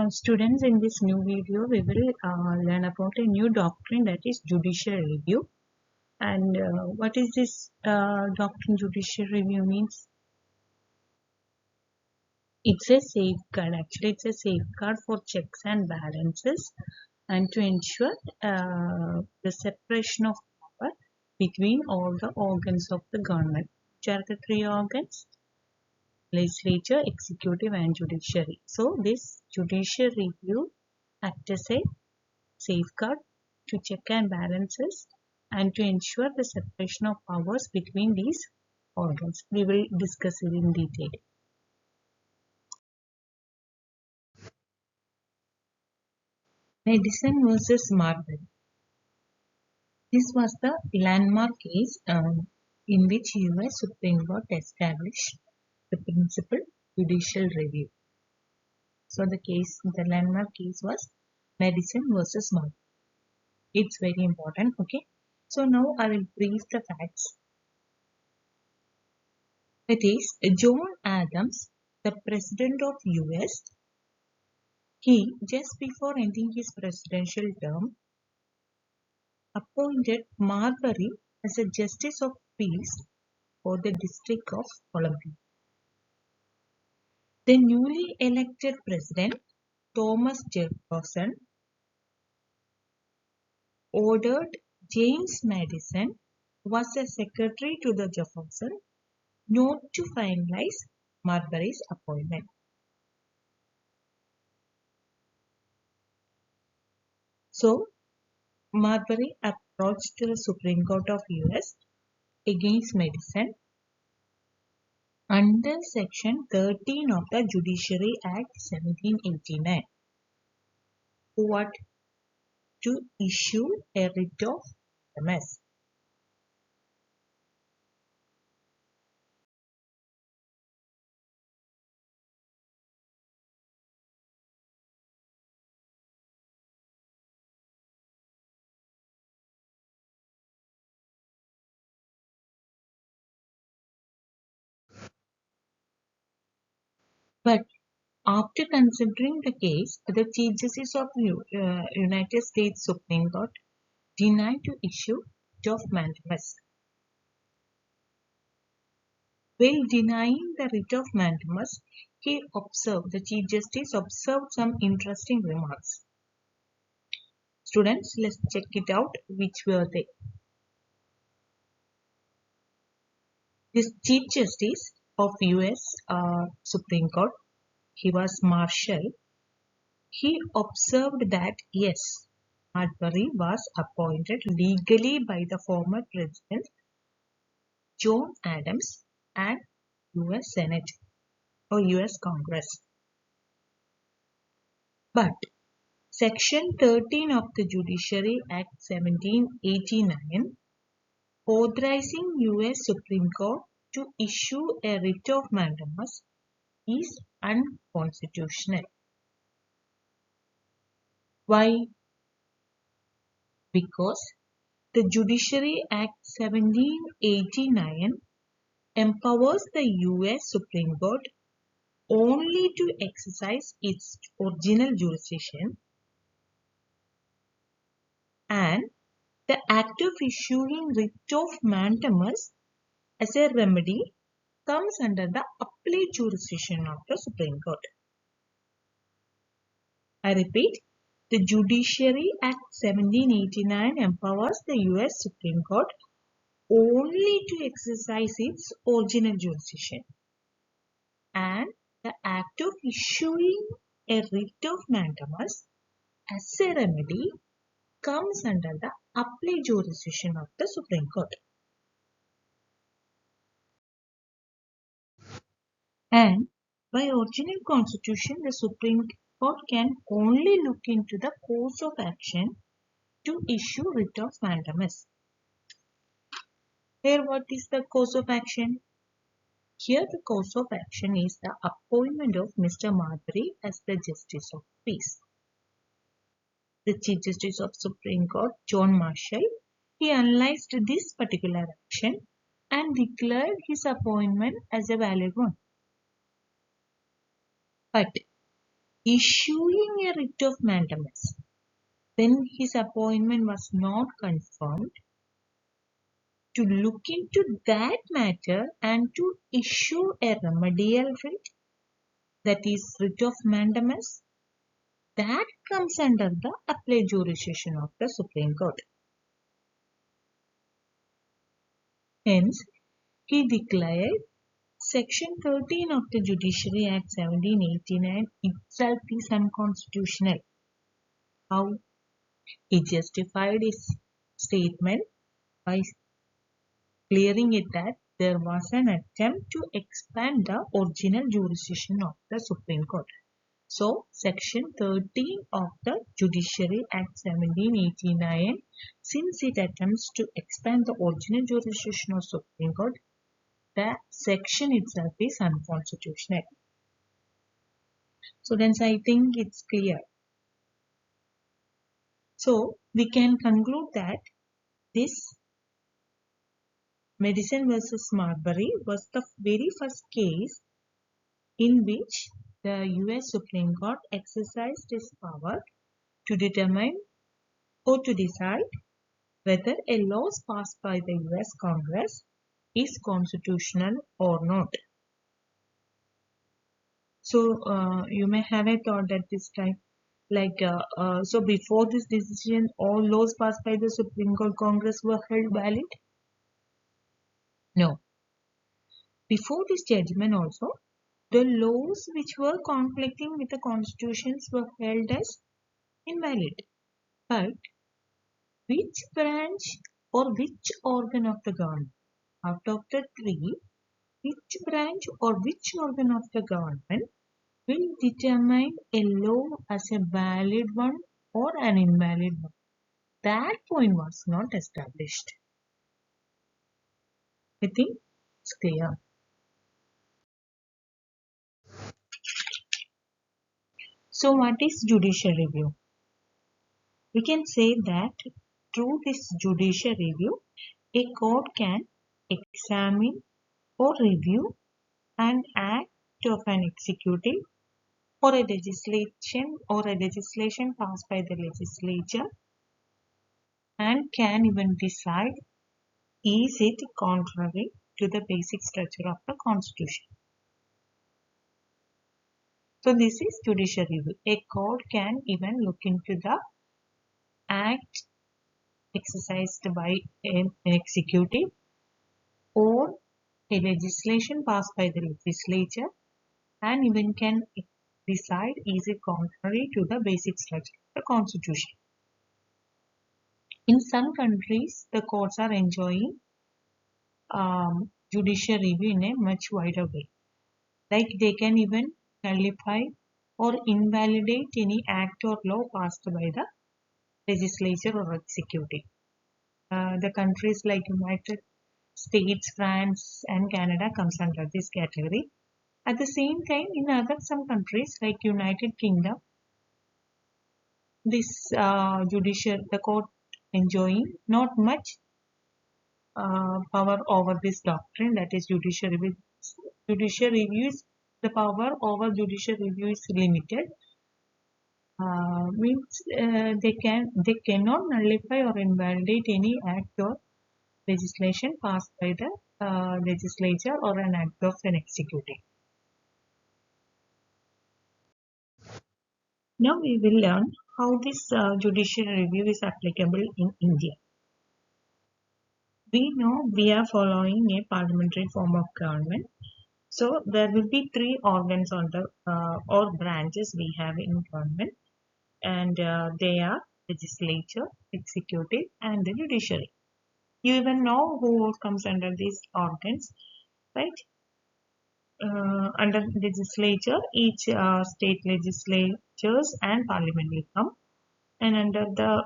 Students, in this new video, we will learn about a new doctrine, that is judicial review. And what is this doctrine? Judicial review means it's a safeguard. Actually, it's a safeguard for checks and balances, and to ensure the separation of power between all the organs of the government. Which are the three organs? Legislature, executive, and judiciary. So this judicial review acts as a safeguard to check and balances and to ensure the separation of powers between these organs. We will discuss it in detail. Madison versus Marbury. This was the landmark case in which US Supreme Court established the principle judicial review. So the landmark case was Madison versus Marbury. It's very important. Okay. So now I will brief the facts. That is, John Adams, the President of US, he, just before ending his presidential term, appointed Marbury as a Justice of Peace for the District of Columbia. The newly elected President, Thomas Jefferson, ordered James Madison, who was a secretary to the Jefferson, not to finalize Marbury's appointment. So, Marbury approached the Supreme Court of US against Madison under Section 13 of the Judiciary Act 1789. What? To issue a writ of mandamus. But after considering the case, the Chief Justice of United States Supreme Court denied to issue writ of mandamus. While denying the writ of mandamus, the Chief Justice observed some interesting remarks. Students, let's check it out. Which were they? This Chief Justice of US Supreme Court, he was Marshall. He observed that yes, Marbury was appointed legally by the former President John Adams and US Senate or US Congress. But Section 13 of the Judiciary Act 1789, authorizing US Supreme Court to issue a writ of mandamus, is unconstitutional. Why? Because the Judiciary Act 1789 empowers the US Supreme Court only to exercise its original jurisdiction, and the act of issuing writ of mandamus as a remedy comes under the appellate jurisdiction of the Supreme Court. I repeat, the Judiciary Act 1789 empowers the US Supreme Court only to exercise its original jurisdiction, and the act of issuing a writ of mandamus as a remedy comes under the appellate jurisdiction of the Supreme Court. And by original constitution, the Supreme Court can only look into the course of action to issue writ of mandamus. Here, what is the course of action? Here, the course of action is the appointment of Mr. Marbury as the Justice of Peace. The Chief Justice of Supreme Court, John Marshall, he analyzed this particular action and declared his appointment as a valid one. But issuing a writ of mandamus when his appointment was not confirmed, to look into that matter and to issue a remedial writ, that is writ of mandamus, that comes under the appellate jurisdiction of the Supreme Court. Hence, he declared Section 13 of the Judiciary Act 1789 itself is unconstitutional. How? He justified his statement by clearing it that there was an attempt to expand the original jurisdiction of the Supreme Court. So, Section 13 of the Judiciary Act 1789, since it attempts to expand the original jurisdiction of Supreme Court, the section itself is unconstitutional. So, then I think it's clear. So, we can conclude that this Madison versus Marbury was the very first case in which the US Supreme Court exercised its power to determine or to decide whether a law passed by the US Congress is constitutional or not. So, you may have a thought at this time, so before this decision, all laws passed by the Supreme Court Congress were held valid? No. Before this judgment also, the laws which were conflicting with the constitutions were held as invalid. But which branch or which organ of the government, out of the three, which branch or which organ of the government will determine a law as a valid one or an invalid one? That point was not established. I think it's clear. So, what is judicial review? We can say that through this judicial review, a court can examine or review an act of an executive or a legislation passed by the legislature, and can even decide is it contrary to the basic structure of the Constitution. So this is judicial review. A court can even look into the act exercised by an executive or a legislation passed by the legislature, and even can decide is it contrary to the basic structure of the Constitution. In some countries, the courts are enjoying judicial review in a much wider way. Like they can even nullify or invalidate any act or law passed by the legislature or executive. The countries like United States, France and Canada comes under this category. At the same time, in some countries like United Kingdom, this the court enjoying not much power over this doctrine, that is judicial review. Judicial reviews, the power over judicial review is limited. Means they cannot nullify or invalidate any act or legislation passed by the legislature or an act of an executive. Now we will learn how this judicial review is applicable in India. We know we are following a parliamentary form of government. So there will be three organs on the or branches we have in government, and they are legislature, executive and the judiciary. You even know who comes under these organs, right? Under legislature, each state legislatures and parliament will come, and under the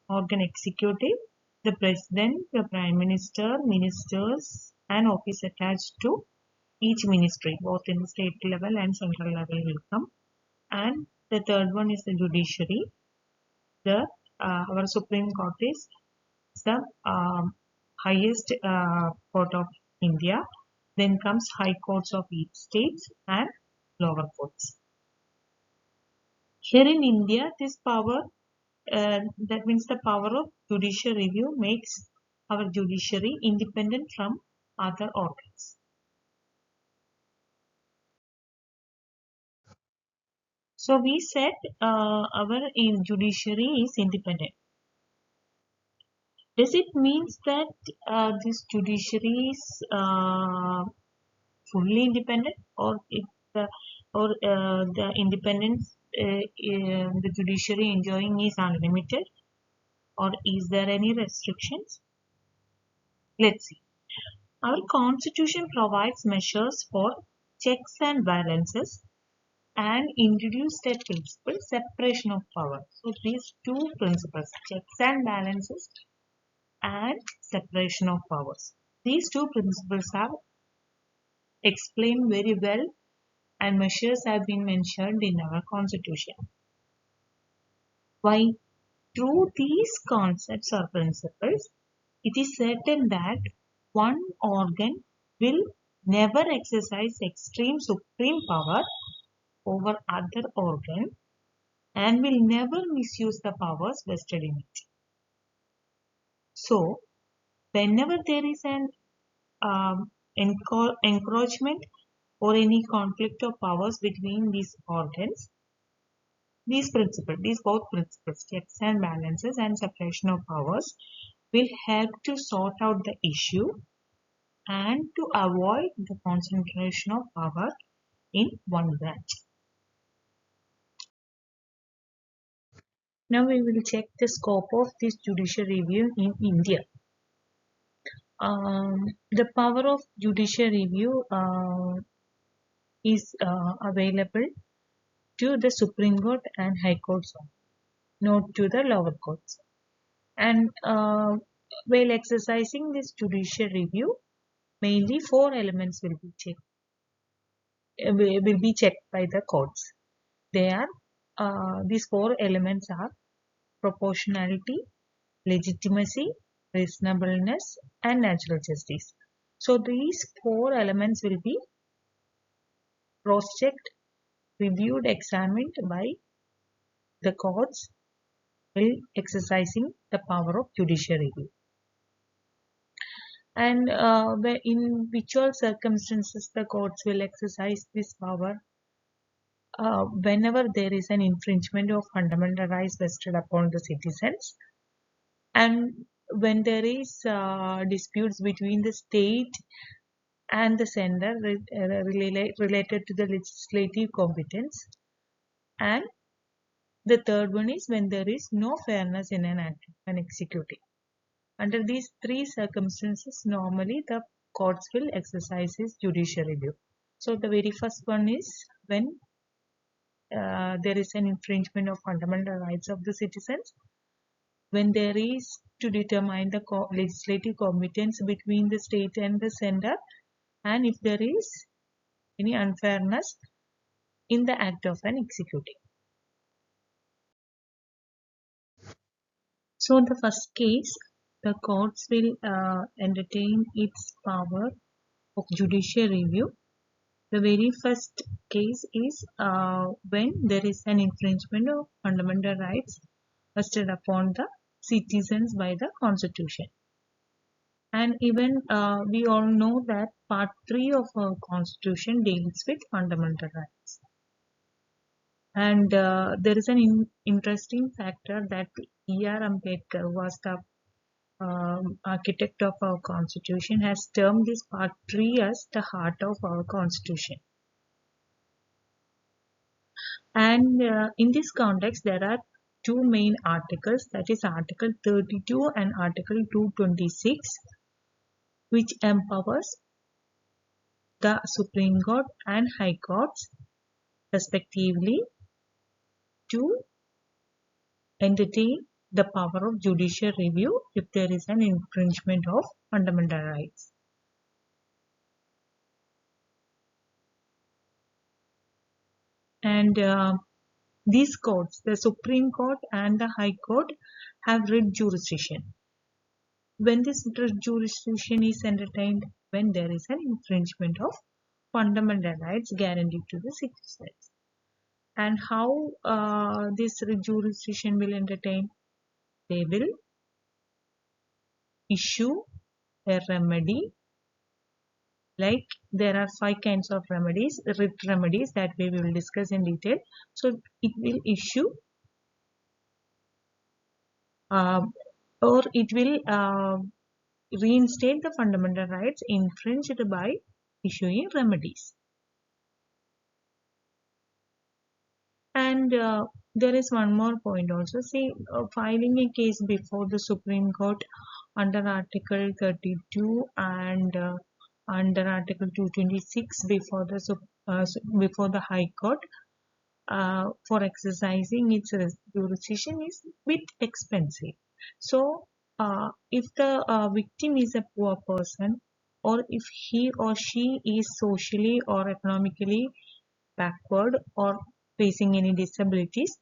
organ executive, the president, the prime minister, ministers and office attached to each ministry, both in the state level and central level will come. And the third one is the judiciary. Our Supreme Court is the highest court of India. Then comes high courts of each state and lower courts. Here in India, this power, that means the power of judicial review, makes our judiciary independent from other organs. So we said our judiciary is independent. Does it mean that this judiciary is fully independent, or the independence the judiciary enjoying is unlimited, or is there any restrictions? Let's see. Our constitution provides measures for checks and balances and introduced a principle, separation of power. So these two principles, checks and balances and separation of powers. These two principles are explained very well, and measures have been mentioned in our constitution. Why? Through these concepts or principles, it is certain that one organ will never exercise extreme supreme power over other organ and will never misuse the powers vested in it. So, whenever there is an encroachment or any conflict of powers between these organs, these both principles, checks and balances and separation of powers, will help to sort out the issue and to avoid the concentration of power in one branch. Now we will check the scope of this judicial review in India. The power of judicial review is available to the Supreme Court and High Courts, not to the lower courts. And while exercising this judicial review, mainly four elements will be checked by the courts. These four elements are proportionality, legitimacy, reasonableness, and natural justice. So these four elements will be cross-checked, reviewed, examined by the courts while exercising the power of judicial review. And in which all circumstances the courts will exercise this power? Whenever there is an infringement of fundamental rights vested upon the citizens, and when there is disputes between the state and the center related to the legislative competence, and the third one is when there is no fairness in an executive. Under these three circumstances, normally the courts will exercise its judicial review. So the very first one is when there is an infringement of fundamental rights of the citizens, when there is to determine the legislative competence between the state and the center, and if there is any unfairness in the act of an executive. So the first case, the courts will entertain its power of judicial review. The very first case is when there is an infringement of fundamental rights vested upon the citizens by the Constitution. And even we all know that Part 3 of our Constitution deals with fundamental rights. And there is an interesting factor that E.R. Ambedkar was the architect of our Constitution, has termed this Part 3 as the heart of our Constitution. And in this context, there are two main articles, that is Article 32 and Article 226, which empowers the Supreme Court and High Courts respectively to entertain the power of judicial review if there is an infringement of fundamental rights. And these courts, the Supreme Court and the High Court, have writ jurisdiction. When this writ jurisdiction is entertained, when there is an infringement of fundamental rights guaranteed to the citizens. And how this jurisdiction will entertain? They will issue a remedy. Like there are 5 kinds of remedies, writ remedies, that we will discuss in detail. So it will issue or it will reinstate the fundamental rights infringed by issuing remedies. And there is one more point also. See, filing a case before the Supreme Court under Article 32 and under Article 226 before the High Court for exercising its jurisdiction is a bit expensive. So, if the victim is a poor person, or if he or she is socially or economically backward or facing any disabilities,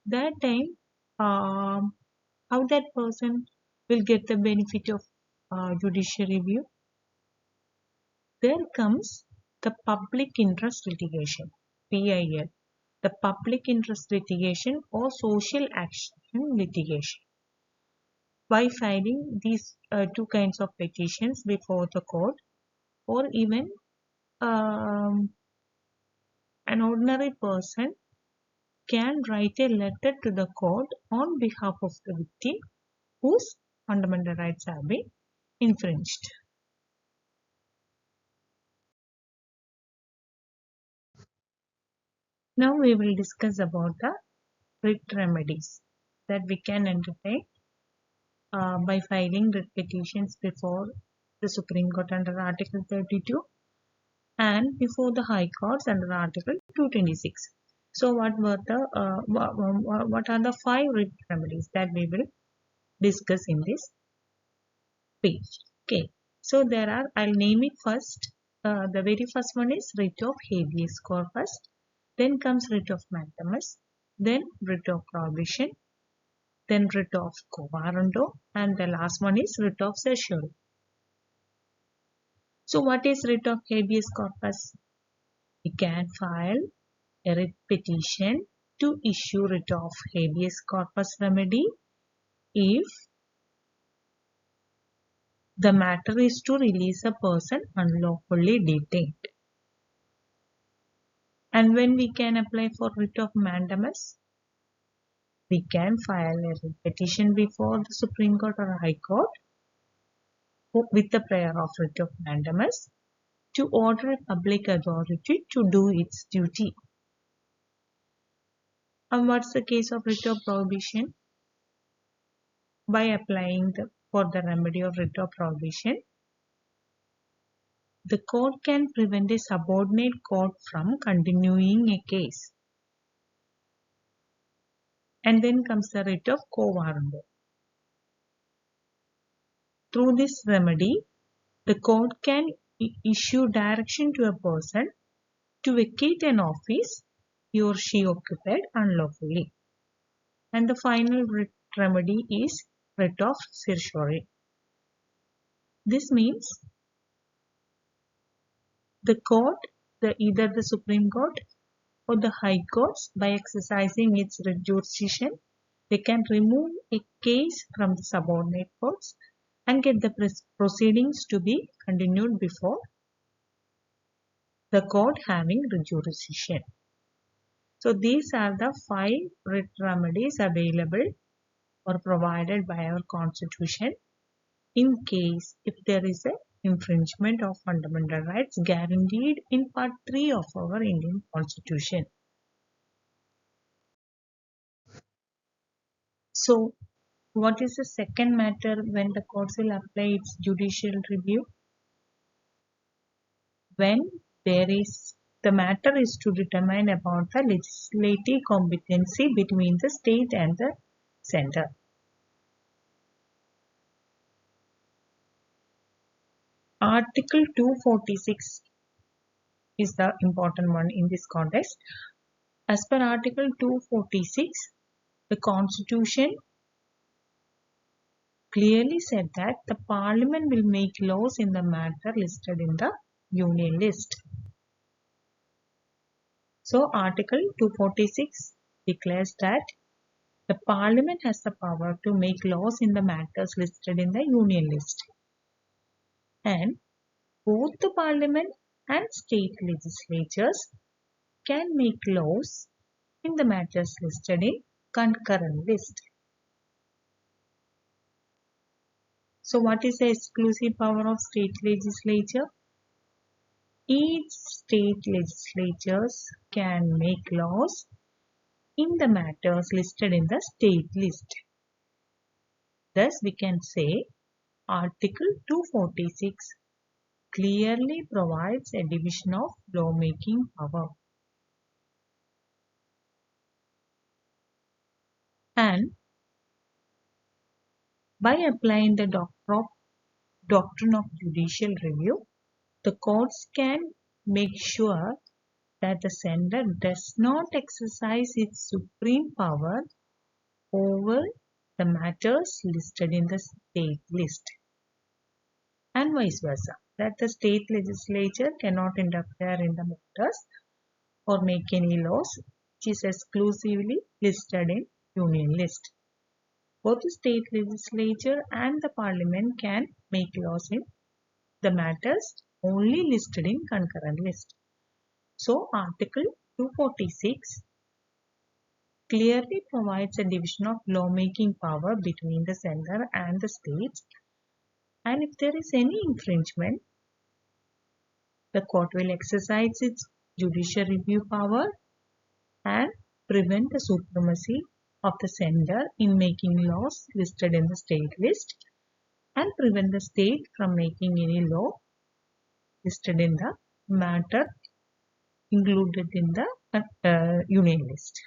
that time how that person will get the benefit of judicial review? There comes the public interest litigation, PIL, the public interest litigation or social action litigation. By filing these 2 kinds of petitions before the court, or even an ordinary person can write a letter to the court on behalf of the victim whose fundamental rights have been infringed. Now we will discuss about the writ remedies that we can entertain by filing writ petitions before the Supreme Court under Article 32 and before the High Courts under Article 226. So what are the 5 writ remedies that we will discuss in this page? Okay, so there are, I'll name it first. The very first one is writ of habeas corpus, then comes writ of mandamus, then writ of prohibition, then writ of quo warranto, and the last one is writ of certiorari. So what is writ of habeas corpus? We can file a writ petition to issue writ of habeas corpus remedy if the matter is to release a person unlawfully detained. And when we can apply for writ of mandamus? We can file a writ petition before the Supreme Court or High Court with the prayer of writ of mandamus to order a public authority to do its duty. And what's the case of writ of prohibition? By applying for the remedy of writ of prohibition, the court can prevent a subordinate court from continuing a case. And then comes the writ of quo warranto. Through this remedy, the court can issue direction to a person to vacate an office he or she occupied unlawfully. And the final writ remedy is writ of certiorari. This means the court, either the Supreme Court or the High Courts, by exercising its jurisdiction, they can remove a case from the subordinate courts and get the proceedings to be continued before the court having the jurisdiction. So these are the 5 writ remedies available or provided by our Constitution in case if there is a infringement of fundamental rights guaranteed in Part 3 of our Indian Constitution. So, what is the second matter when the courts will apply its judicial review? When the matter is to determine about the legislative competency between the state and the center. Article 246 is the important one in this context. As per Article 246, the Constitution clearly said that the Parliament will make laws in the matter listed in the Union list. So Article 246 declares that the Parliament has the power to make laws in the matters listed in the Union list. And both the Parliament and state legislatures can make laws in the matters listed in concurrent list. So what is the exclusive power of state legislature? Each state legislatures can make laws in the matters listed in the state list. Thus, we can say Article 246 clearly provides a division of lawmaking power. And by applying the doctrine of judicial review, the courts can make sure that the sender does not exercise its supreme power over the matters listed in the state list, and vice versa, that the state legislature cannot interfere in the matters or make any laws which is exclusively listed in Union list. Both the state legislature and the Parliament can make laws in the matters only listed in concurrent list. So Article 246 clearly provides a division of lawmaking power between the center and the states, and if there is any infringement, the court will exercise its judicial review power and prevent the supremacy of the center in making laws listed in the state list, and prevent the state from making any law listed in the matter included in the Union list.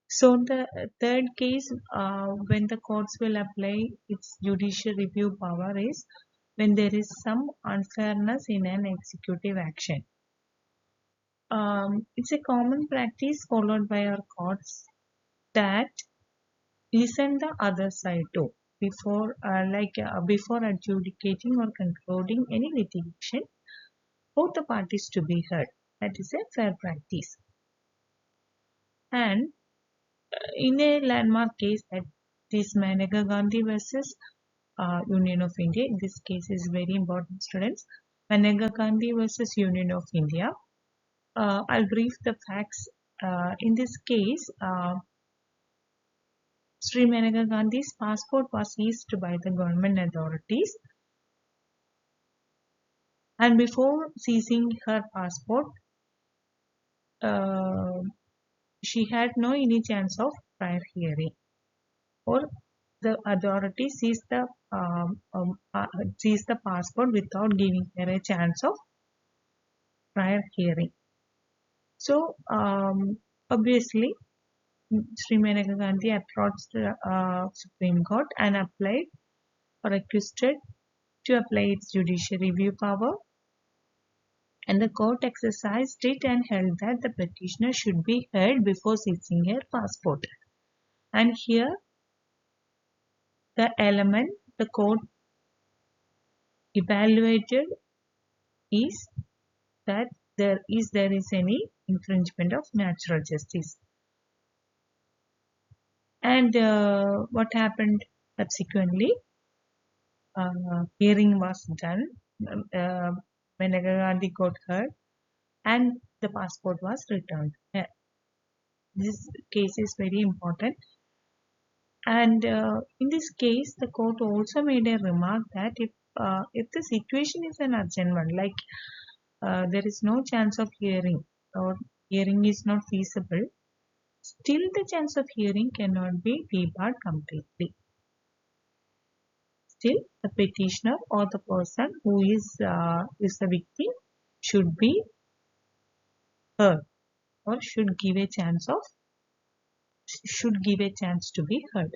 So the third case when the courts will apply its judicial review power is when there is some unfairness in an executive action. It's a common practice followed by our courts that listen the other side too before before adjudicating or concluding any litigation, both the parties to be heard. That is a fair practice. And in a landmark case, that is Maneka Gandhi versus Union of India. This case is very important, students. Maneka Gandhi versus Union of India. I'll brief the facts. In this case, Sri Maneka Gandhi's passport was seized by the government authorities, and before seizing her passport, she had no any chance of prior hearing, or the authority seized the passport without giving her a chance of prior hearing. So obviously, Sri Maneka Gandhi approached the Supreme Court and applied or requested to apply its judicial review power, and the court exercised it and held that the petitioner should be heard before seizing her passport. And here, the element the court evaluated is that there is any infringement of natural justice. And what happened subsequently? Hearing was done. Maneka Gandhi got heard, and the passport was returned. This case is very important. And in this case, the court also made a remark that if the situation is an urgent one, like there is no chance of hearing or hearing is not feasible, still the chance of hearing cannot be debarred completely. Still, the petitioner or the person who is the victim should be heard, or should give a chance to be heard.